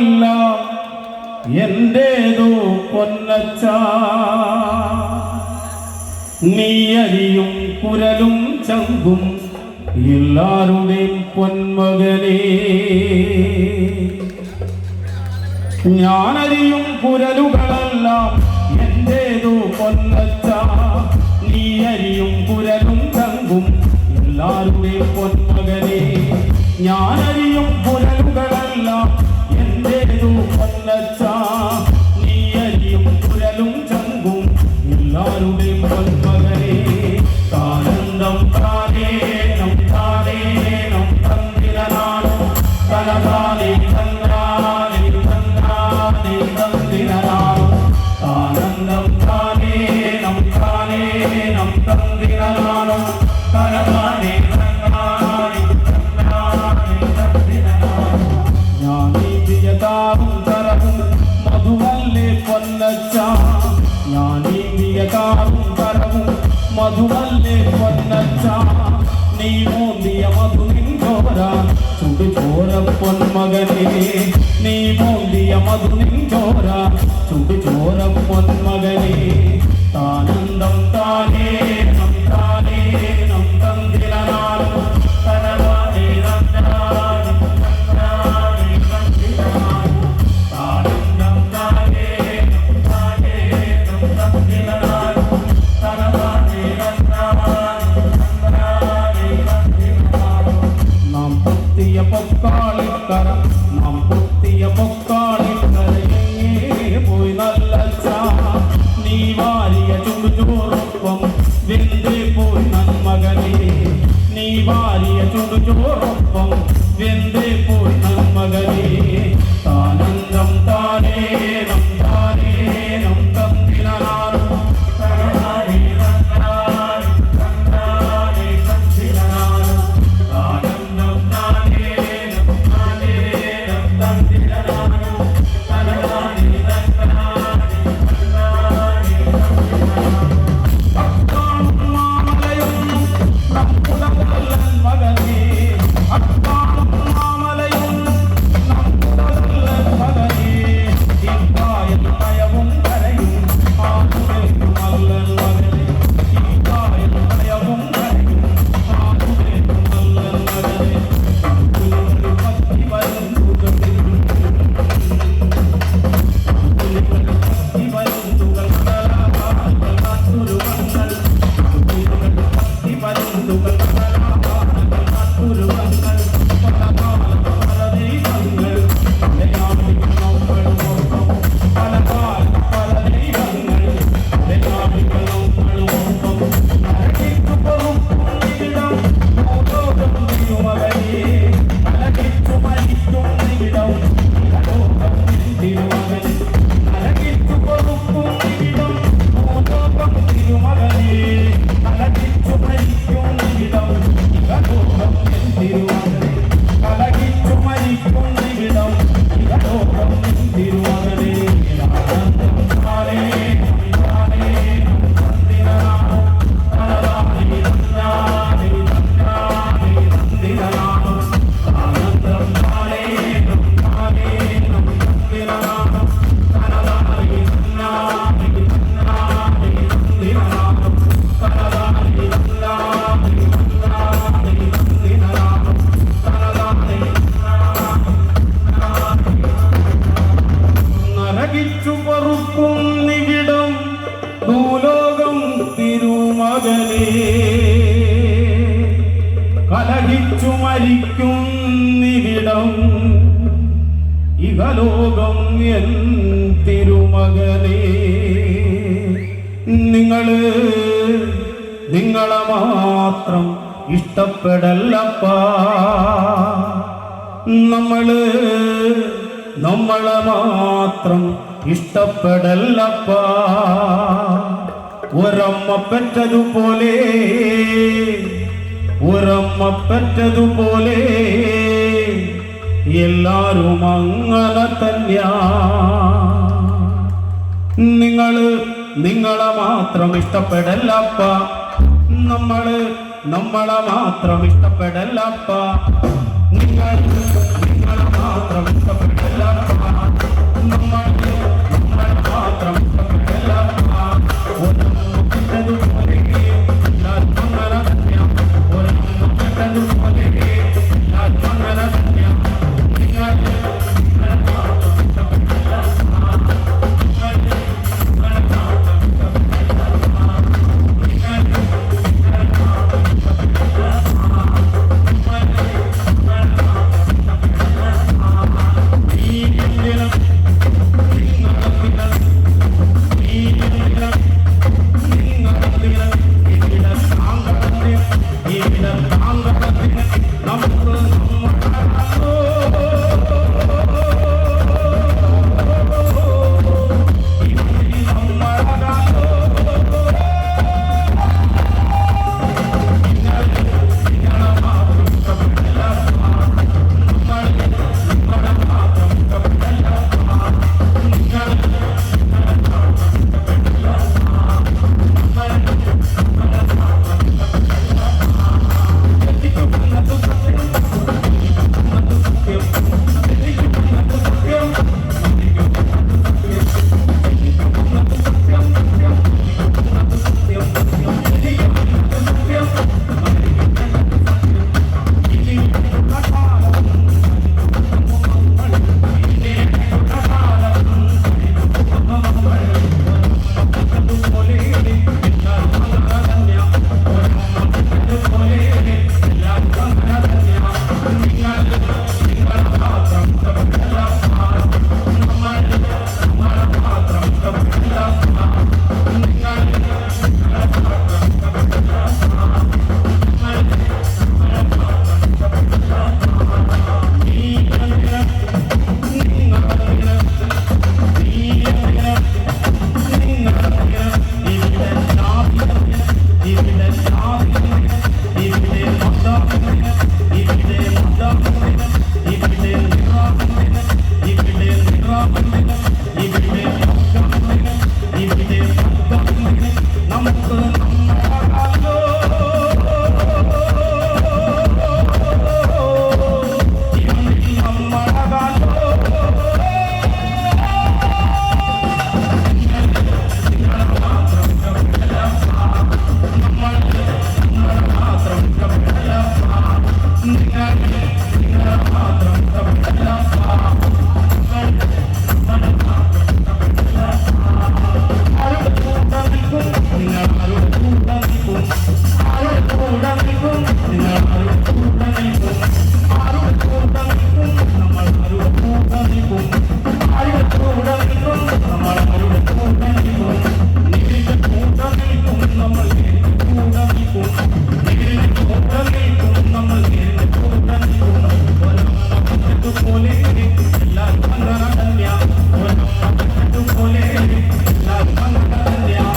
കുരലുകളെല്ലാം എന്റേതോ പൊന്നച്ച. നീ അരിയും കുരലും ചങ്കും എല്ലാരുടെയും പൊന്മകനേ. ഞാനരിയും കുരലുകളെല്ലാം എന്റേതോ പൊന്നച്ച. നീ അരിയും കുരലും ചങ്കും എല്ലാരുടെയും പൊന്മകനേ. ഞാനരിയും കുരലുകളെല്ലാം എന്റേതോ പൊന്നച്ച. നീ അരിയും കുരലും ചങ്കും എല്ലാരുടെയും പൊന്മകനേ. താനന്ദം താനേനം താനേനം തന്തിരനാണോ തനതാനേ തന്നാനേ തന്നാനേ തന്തിരനാണോ. താനന്ദം താനേനം താനേനം തന്തിരനാണോ തനതാനേ തന്നാനേ തന്നാനേ തന്തിരനാണോ. ഞാൻ നീതിയതാവും തരവും മധുവല്ലേ പൊന്നച്ച. ഞാൻ നീതിയതാവും തരവും മധുവല്ലേ പൊന്നച്ച. നീ മോന്തിയ മധു നിൻചോര ചുടുചോര പൊന്മകനേ. നീ മോന്തിയ മധു നിൻചോര ചുടുചോര പൊന്മകനേ. താനന്ദം താനേനം താനേനം തന്തിരനാണോ തനതാനേ തന്നാനേ തന്നാനേ തന്തിരനാണോ. താനന്ദം താനേനം താനേനം തന്തിരനാണോ തനതാനേ തന്നാനേ തന്നാനേ തന്തിരനാണോ. നാം പൊത്തിയ പൊക്കാളിക്കര നാം പൊത്തിയ പൊക്കാളിക്കരയേ പോയി നല്ലച്ച. നീ വാരിയ ചുടുചോറൊപ്പം വെന്തേ പോയി നന്മകനേ. നീ വാരിയ ചുടുചോറൊപ്പം വെന്തേ പോയി നന്മകനേ. താനന്ദം താനേനം താനേനം തന്തിരനാണോ തനതാനേ തന്നാനേ തന്നാനേ തന്തിരനാണോ. താനന്ദം താനേനം താനേനം തന്തിരനാണോ തനതാനേ തന്നാനേ തന്നാനേ തന്തിരനാണോ. അക്കാണും മാമലയും നമുക്കുലകൊല്ലൻ മകനേ. അക്കാണും മാമലയും നമുക്കുലകൊല്ലൻ മകനേ. ഇക്കായൽ ഭയവും കരയും ആകുലേക്കും അല്ലൻ മകനേ. ഇക്കായൽ ഭയവും കരയും ആകുലേക്കും അല്ലൻ മകനേ. കുലുകൾ പത്തി വരും തുകളിൽ കുലുകൾ പത്തി വരും തുകൾ കലാപാലകൾ നാട്ടുരുവങ്ങൾ. കുലുകൾ പത്തി വരും തുകൾ കലാപാലകൾ നാട്ടുരുവങ്ങൾ. പലകാലം പല ദൈവങ്ങൾ ദയാളിക്കും നമ്മളുമൊപ്പം. പലകാലം പല ദൈവങ്ങൾ ദയാളിക്കും നമ്മളുമൊപ്പം. നരകിച്ചു പൊറുക്കുന്നിവിടം ഭൂലോകം തിരുമകനേ. നരകിച്ചു മരിക്കുന്നിവിടം ഇഹലോകം തിരുമകനേ. നരകിച്ചു പൊറുക്കുന്നിവിടം ഭൂലോകം തിരുമകനേ. നരകിച്ചു മരിക്കുന്നിവിടം ഇഹലോകം തിരുമകനേ. നരകിച്ചു മരിക്കുന്നിവിടം ഇഹലോകം തിരുമകനേ. ആനന്ദം താനേനം താനേനം തന്തിരനാണോ തനതാനേ തന്നാനേ തന്നാനേ തന്തിരനാണോ. ആനന്ദം താനേനം താനേനം തന്തിരനാണോ തനതാനേ തന്നാനേ തന്നാനേ തന്തിരനാണോ. തനതാനേ തന്നാനേ തന്നാനേ തന്തിരനാണോ. തനതാനേ നരകിച്ചു പൊറുക്കുന്നിവിടം ഭൂലോകം തിരുമകനേ. കലഹിച്ചു മരിക്കുന്നിവിടം ഇഹലോകം എൻ തിരുമകനേ. നിങ്ങളെ മാത്രം ഇഷ്ടപ്പെടല്ലപ്പ. നമ്മളെ മാത്രം ഇഷ്ടപ്പെടല്ലപ്പ. ഒരമ്മ പെറ്റതുപോലെ എല്ലാരും അങ്ങനെ തന്നെയാ. നിങ്ങളെ മാത്രം ഇഷ്ടപ്പെടല്ലപ്പ. നമ്മളെ മാത്രം ഇഷ്ടപ്പെടല്ലപ്പ. നിങ്ങളെ മാത്രം ഇഷ്ടപ്പെടല്ലപ്പ. എല്ലാരും അങ്ങനെ തന്നെയാ ഒരമ്മ പെറ്റതുപോലെ എല്ലാരും അങ്ങനെ തന്നെയാ